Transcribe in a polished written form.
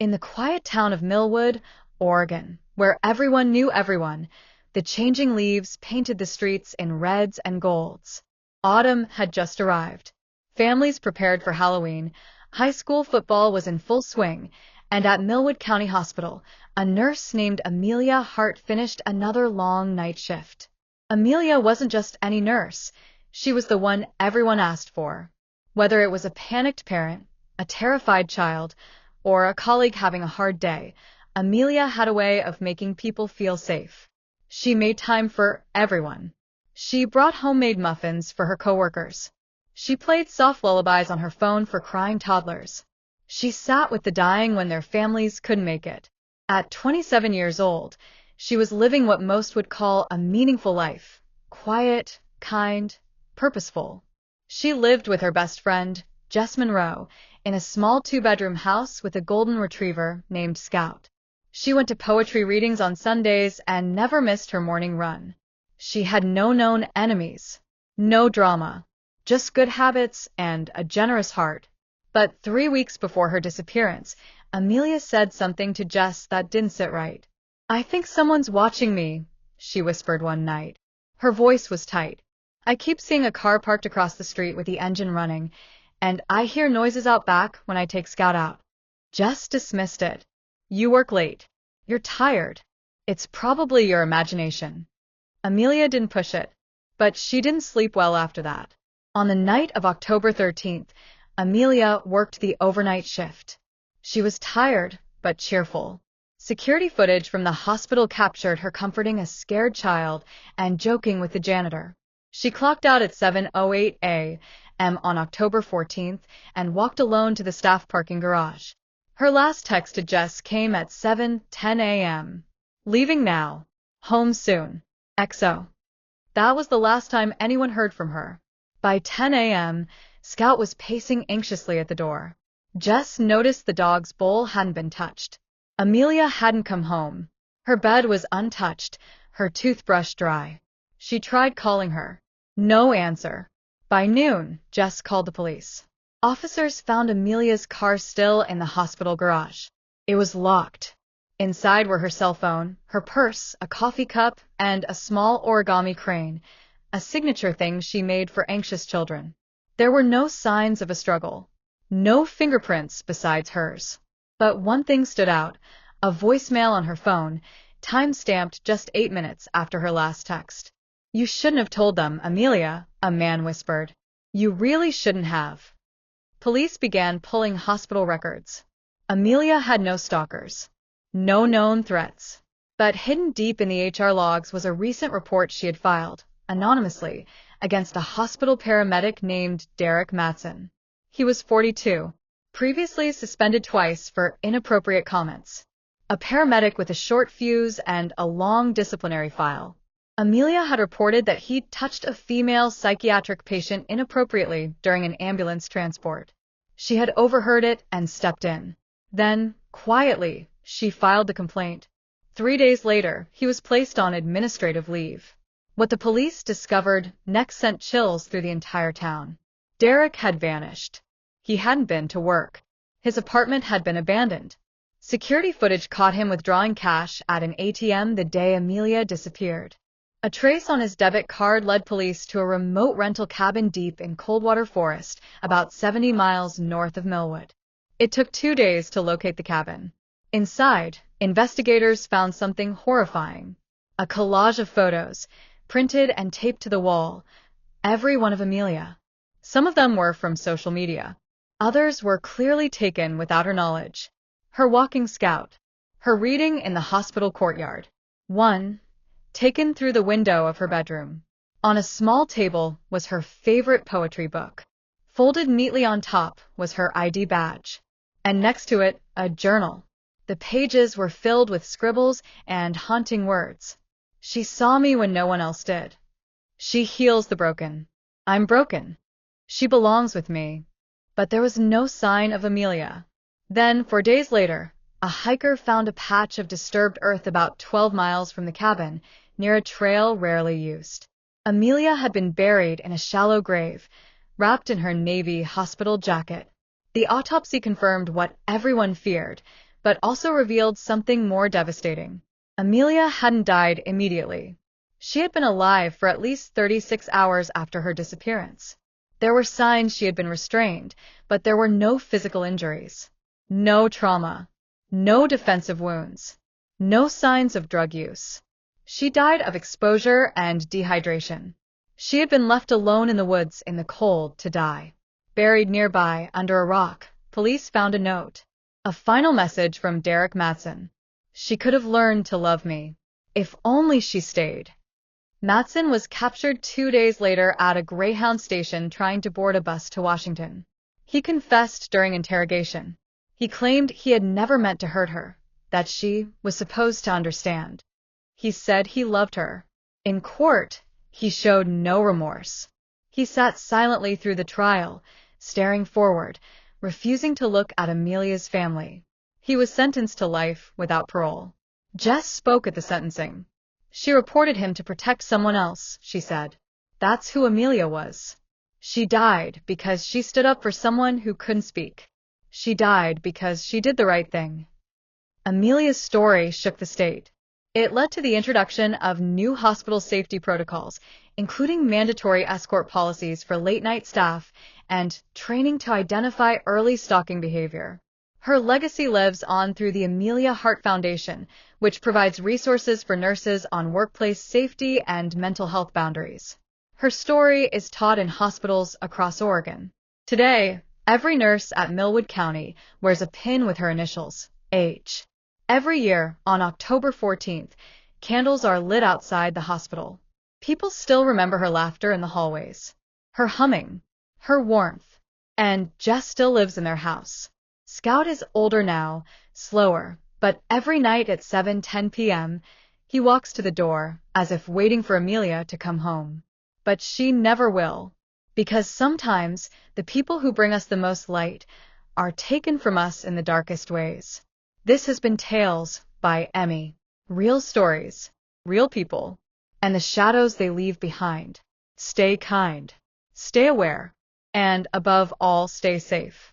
In the quiet town of Millwood, Oregon, where everyone knew everyone, the changing leaves painted the streets in reds and golds. Autumn had just arrived. Families prepared for Halloween. High school football was in full swing, and at Millwood County Hospital, a nurse named Amelia Hart finished another long night shift. Amelia wasn't just any nurse. She was the one everyone asked for. Whether it was a panicked parent, a terrified child, or a colleague having a hard day, Amelia had a way of making people feel safe. She made time for everyone. She brought homemade muffins for her coworkers. She played soft lullabies on her phone for crying toddlers. She sat with the dying when their families couldn't make it. At 27 years old, she was living what most would call a meaningful life. Quiet, kind, purposeful. She lived with her best friend, Jess Monroe, in a small two-bedroom house with a golden retriever named Scout. She went to poetry readings on Sundays and never missed her morning run. She had no known enemies, no drama, just good habits and a generous heart. But 3 weeks before her disappearance, Amelia said something to Jess that didn't sit right. "I think someone's watching me," she whispered one night. Her voice was tight. "I keep seeing a car parked across the street with the engine running, and I hear noises out back when I take Scout out." Jess dismissed it. "You work late. You're tired. It's probably your imagination." Amelia didn't push it, but she didn't sleep well after that. On the night of October 13th, Amelia worked the overnight shift. She was tired, but cheerful. Security footage from the hospital captured her comforting a scared child and joking with the janitor. She clocked out at 7:08 a.m. on October 14th and walked alone to the staff parking garage. Her last text to Jess came at 7:10 a.m. "Leaving now. Home soon. XO." That was the last time anyone heard from her. By 10 a.m., Scout was pacing anxiously at the door. Jess noticed the dog's bowl hadn't been touched. Amelia hadn't come home. Her bed was untouched, her toothbrush dry. She tried calling her. No answer. By noon, Jess called the police. Officers found Amelia's car still in the hospital garage. It was locked. Inside were her cell phone, her purse, a coffee cup, and a small origami crane, a signature thing she made for anxious children. There were no signs of a struggle. No fingerprints besides hers. But one thing stood out, a voicemail on her phone, time-stamped just 8 minutes after her last text. "You shouldn't have told them, Amelia," a man whispered. "You really shouldn't have." Police began pulling hospital records. Amelia had no stalkers. No known threats. But hidden deep in the HR logs was a recent report she had filed, anonymously, against a hospital paramedic named Derek Matson. He was 42, previously suspended twice for inappropriate comments. A paramedic with a short fuse and a long disciplinary file. Amelia had reported that he'd touched a female psychiatric patient inappropriately during an ambulance transport. She had overheard it and stepped in. Then, quietly, she filed the complaint. 3 days later, he was placed on administrative leave. What the police discovered next sent chills through the entire town. Derek had vanished. He hadn't been to work. His apartment had been abandoned. Security footage caught him withdrawing cash at an ATM the day Amelia disappeared. A trace on his debit card led police to a remote rental cabin deep in Coldwater Forest, about 70 miles north of Millwood. It took 2 days to locate the cabin. Inside, investigators found something horrifying. A collage of photos, printed and taped to the wall, every one of Amelia. Some of them were from social media. Others were clearly taken without her knowledge. Her walking Scout. Her reading in the hospital courtyard. One, taken through the window of her bedroom. On a small table was her favorite poetry book. Folded neatly on top was her ID badge. And next to it, a journal. The pages were filled with scribbles and haunting words. "She saw me when no one else did. She heals the broken. I'm broken. She belongs with me." But there was no sign of Amelia. Then, 4 days later, a hiker found a patch of disturbed earth about 12 miles from the cabin, near a trail rarely used. Amelia had been buried in a shallow grave, wrapped in her Navy hospital jacket. The autopsy confirmed what everyone feared. but also revealed something more devastating. Amelia hadn't died immediately. She had been alive for at least 36 hours after her disappearance. There were signs she had been restrained, but there were no physical injuries, no trauma, no defensive wounds, no signs of drug use. She died of exposure and dehydration. She had been left alone in the woods in the cold to die. Buried nearby under a rock, police found a note. A final message from Derek Matson. She could have learned to love me. If only she stayed. Matson was captured 2 days later at a Greyhound station trying to board a bus to Washington. He confessed during interrogation. He claimed he had never meant to hurt her, that she was supposed to understand. He said he loved her. In court, he showed no remorse. He sat silently through the trial, staring forward, refusing to look at Amelia's family. He was sentenced to life without parole. Jess spoke at the sentencing. She reported him to protect someone else, she said. That's who Amelia was. She died because she stood up for someone who couldn't speak. She died because she did the right thing. Amelia's story shook the state. It led to the introduction of new hospital safety protocols, including mandatory escort policies for late-night staff and training to identify early stalking behavior. Her legacy lives on through the Amelia Hart Foundation, which provides resources for nurses on workplace safety and mental health boundaries. Her story is taught in hospitals across Oregon. Today, every nurse at Millwood County wears a pin with her initials, H. Every year, on October 14th, candles are lit outside the hospital. People still remember her laughter in the hallways, her humming, her warmth, and Jess still lives in their house. Scout is older now, slower, but every night at 7:10 p.m., he walks to the door, as if waiting for Amelia to come home. But she never will, because sometimes the people who bring us the most light are taken from us in the darkest ways. This has been Tales by Emmy. Real stories, real people, and the shadows they leave behind. Stay kind, stay aware, and above all, stay safe.